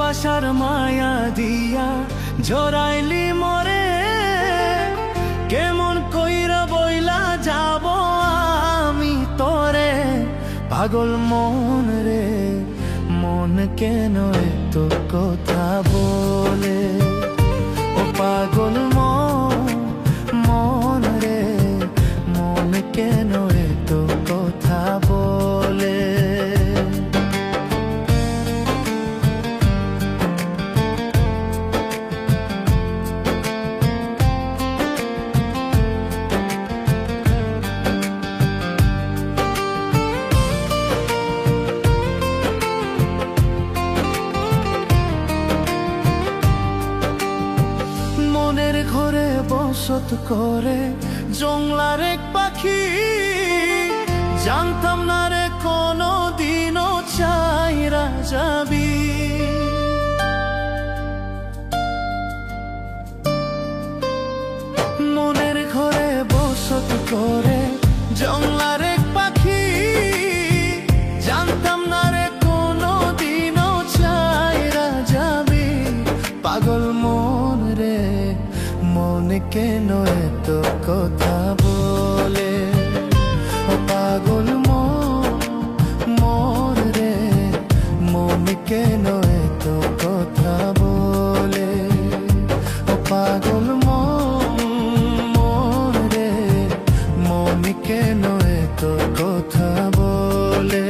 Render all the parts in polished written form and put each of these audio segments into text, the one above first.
ভালোবাসার মায়া দিয়া জড়াইলি মরে, কেমন কইরা বইলা যাব আমি তোরে। পাগল মন রে, মন কেন এত কথা বলে? ও পাগল মন রে, মন কেন এত কথা বলে? মনের ঘরে বসত করে জংলার এক পাখি, জানতাম না রে কোনো দিনও চাইরা যাবি। মনের ঘরে বসত করে জংলার এক পাখি, জানতাম না রে কোনো দিনও চাইরা যাবি। পাগল মন রে, মন কেন এত কথা বলে? ও পাগল মন রে, মন কেন এত কথা বলে? ও পাগল মন রে, মন কেন এত কথা বলে?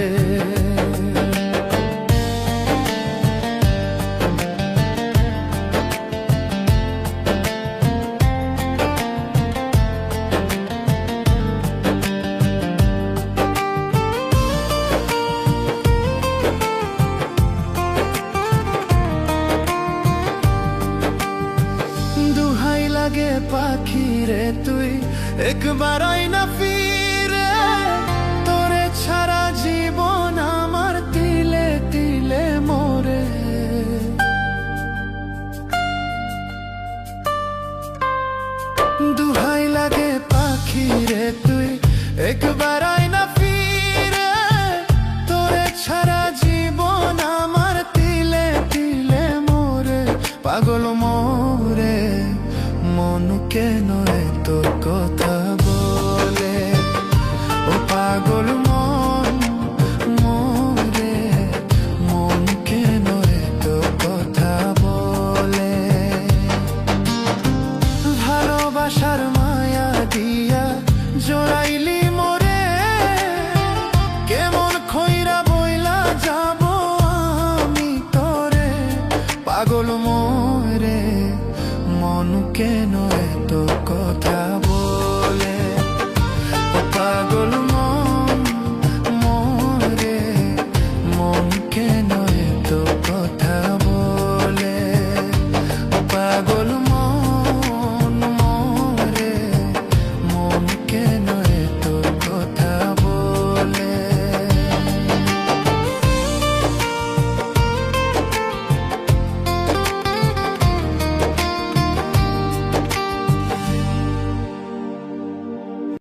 লাগে পাখি রে তুই একবার আইনা ফিরে, তোরে ছাড়া জীবন আমার তিলে তিলে মরে। দুহাই লাগে পাখি রে তুই একবার আইনা ফিরে, তোরে ছাড়া জীবন আমার তিলে তিলে মরে। পাগল মোরে, মন কেন এত কথা বলে? ও পাগল মন রে, মন কেন এত কথা বলে? ভালোবাসার মায়া দিয়া জোড়াই